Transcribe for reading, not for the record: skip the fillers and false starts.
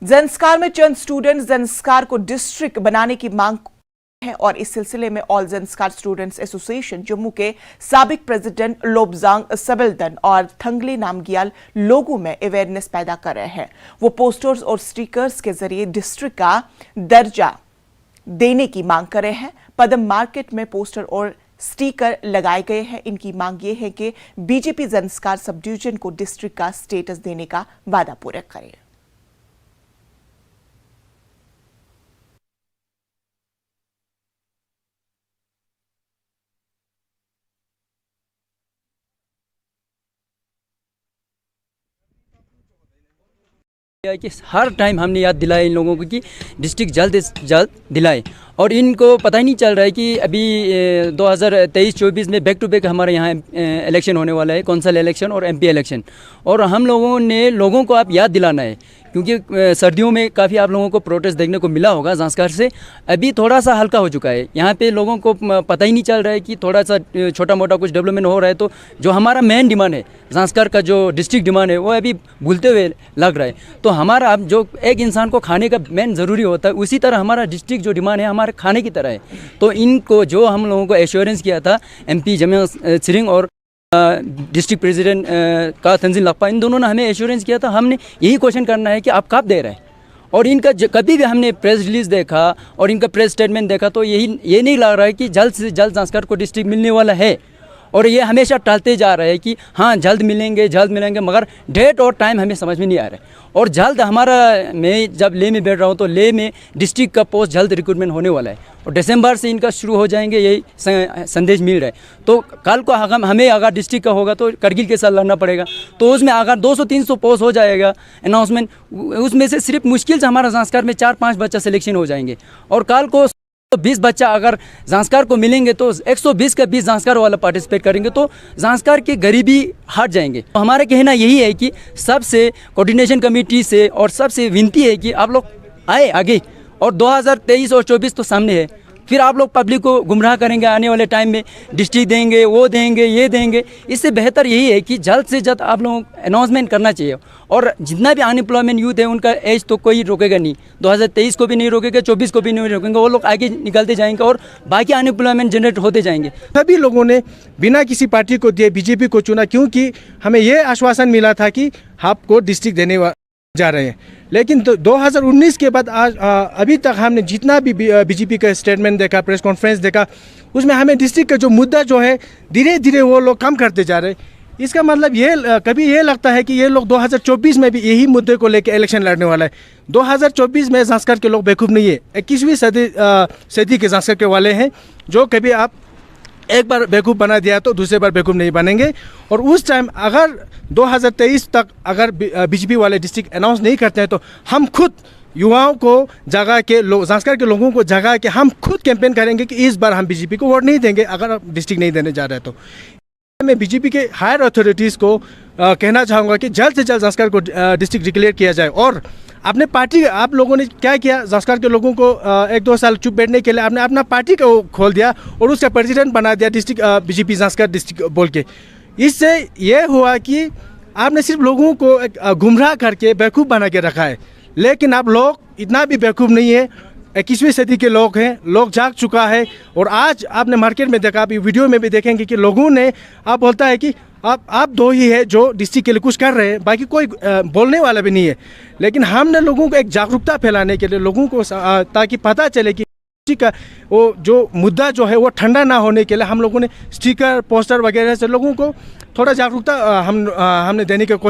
ज़ंस्कार में चंद स्टूडेंट्स ज़ंस्कार को डिस्ट्रिक्ट बनाने की मांग है और इस सिलसिले में all Zanskar students association Jammu के साबिक प्रेसिडेंट लोब्जांग सबेल्दन और थंगले नामग्याल लोगों में अवेयरनेस पैदा कर रहे हैं। वो पोस्टर्स और स्टिकर्स के जरिए डिस्ट्रिक्ट का दर्जा देने की मांग कर रहे हैं। पदम मार्केट में पोस्टर और स्टिकर लगाए गए हैं। इनकी मांग ये है कि बीजेपी ज़ंस्कार सब डिवीजन को डिस्ट्रिक्ट का स्टेटस देने का वादा पूरा करे। कि हर टाइम हमने याद दिलाया इन लोगों को कि डिस्ट्रिक्ट जल्द से जल्द दिलाए और इनको पता ही नहीं चल रहा है कि अभी 2023-24 में बैक टू बैक हमारे यहाँ इलेक्शन होने वाला है, कौंसल इलेक्शन और एमपी इलेक्शन। और हम लोगों ने लोगों को आप याद दिलाना है क्योंकि सर्दियों में काफ़ी आप लोगों को प्रोटेस्ट देखने को मिला होगा ज़ंस्कार से। अभी थोड़ा सा हल्का हो चुका है, यहाँ पे लोगों को पता ही नहीं चल रहा है कि थोड़ा सा छोटा मोटा कुछ डेवलपमेंट हो रहा है। तो जो हमारा मेन डिमांड है ज़ंस्कार का, जो डिस्ट्रिक्ट डिमांड है, वो अभी भूलते हुए लग रहा है। तो हमारा अब जो एक इंसान को खाने का मेन ज़रूरी होता है, उसी तरह हमारा डिस्ट्रिक्ट जो डिमांड है हमारे खाने की तरह है। तो इनको जो हम लोगों को एश्योरेंस किया था MP जमिया सिरिंग और डिस्ट्रिक्ट प्रेसिडेंट का तंजीम लखपा, इन दोनों ने हमें एश्योरेंस किया था। हमने यही क्वेश्चन करना है कि आप कब दे रहे हैं। और इनका कभी भी हमने प्रेस रिलीज़ देखा और इनका प्रेस स्टेटमेंट देखा तो ये नहीं लग रहा है कि जल्द से जल्द ज़ंस्कार को डिस्ट्रिक्ट मिलने वाला है। और ये हमेशा टालते जा रहे हैं कि हाँ जल्द मिलेंगे, मगर डेट और टाइम हमें समझ में नहीं आ रहा है। और जल्द हमारा, मैं जब ले में बैठ रहा हूँ तो ले में डिस्ट्रिक्ट का पोस्ट जल्द रिक्रूटमेंट होने वाला है और दिसंबर से इनका शुरू हो जाएंगे, यही संदेश मिल रहा है। तो कल को हमें अगर डिस्ट्रिक्ट का होगा तो करगिल के साथ लड़ना पड़ेगा। तो उसमें अगर 200-300 पोस्ट हो जाएगा अनाउंसमेंट, उसमें से सिर्फ मुश्किल से हमारा ज़ंस्कार में 4-5 बच्चा सिलेक्शन हो जाएंगे। और कल को 20 बच्चा अगर ज़ंस्कार को मिलेंगे तो 120 का 20 ज़ंस्कार वाला पार्टिसिपेट करेंगे तो ज़ंस्कार की गरीबी हट जाएंगे। तो हमारा कहना यही है कि सबसे कोऑर्डिनेशन कमेटी से और सबसे विनती है कि आप लोग आए आगे। और 2023 और 24 तो सामने है, फिर आप लोग पब्लिक को गुमराह करेंगे आने वाले टाइम में, डिस्ट्रिक्ट देंगे, वो देंगे, ये देंगे। इससे बेहतर यही है कि जल्द से जल्द आप लोगों को अनाउंसमेंट करना चाहिए। और जितना भी अनएम्प्लॉयमेंट यूथ है उनका एज तो कोई रोकेगा नहीं, 2023 को भी नहीं रोकेगा, 24 को भी नहीं रोकेंगे। वो लोग आगे निकलते जाएंगे और बाकी अनएम्प्लॉयमेंट जनरेट होते जाएंगे। सभी लोगों ने बिना किसी पार्टी को दिए बीजेपी को चुना क्योंकि हमें ये आश्वासन मिला था कि आपको डिस्ट्रिक्ट देने जा रहे हैं। लेकिन 2019 के बाद आज अभी तक हमने जितना भी बीजेपी का स्टेटमेंट देखा, प्रेस कॉन्फ्रेंस देखा, उसमें हमें डिस्ट्रिक्ट का जो मुद्दा जो है धीरे धीरे वो लोग कम करते जा रहे हैं। इसका मतलब ये कभी ये लगता है कि ये लोग 2024 में भी यही मुद्दे को लेकर इलेक्शन लड़ने वाला है। 2024 में ज़ंस्कार के लोग बेवकूफ़ नहीं है, 21वीं सदी के ज़ंस्कार के वाले हैं जो कभी आप एक बार बेवकूफ़ बना दिया तो दूसरे बार बेवकूफ़ नहीं बनेंगे। और उस टाइम अगर 2023 तक अगर बीजेपी वाले डिस्ट्रिक्ट अनाउंस नहीं करते हैं तो हम खुद युवाओं को जगा के, ज़ंस्कार के लोगों को जगा के हम खुद कैंपेन करेंगे कि इस बार हम बीजेपी को वोट नहीं देंगे अगर आप डिस्ट्रिक्ट नहीं देने जा रहे हैं। तो मैं बीजेपी के हायर अथॉरिटीज़ को कहना चाहूँगा कि जल्द से जल्द ज़ंस्कार को डिस्ट्रिक्ट डिक्लेयर किया जाए। और अपने पार्टी, आप लोगों ने क्या किया, ज़ंस्कार के लोगों को 1-2 साल चुप बैठने के लिए आपने अपना पार्टी को खोल दिया और उसका प्रेसिडेंट बना दिया डिस्ट्रिक्ट बीजेपी ज़ंस्कार डिस्ट्रिक्ट बोल के। इससे ये हुआ कि आपने सिर्फ लोगों को गुमराह करके बेवकूफ़ बना के रखा है। लेकिन आप लोग इतना भी बेवकूफ़ नहीं है, 21वीं सदी के लोग हैं, लोग जाग चुका है। और आज आपने मार्केट में देखा, आप वीडियो में भी देखेंगे कि लोगों ने, आप बोलता है कि आप दो ही है जो डिस्ट्रिक्ट के लिए कुछ कर रहे हैं, बाकी कोई बोलने वाला भी नहीं है। लेकिन हमने लोगों को एक जागरूकता फैलाने के लिए, लोगों को ताकि पता चले कि का वो जो मुद्दा जो है वो ठंडा ना होने के लिए हम लोगों ने स्टिकर, पोस्टर वगैरह से लोगों को थोड़ा जागरूकता हमने देने की कोशिश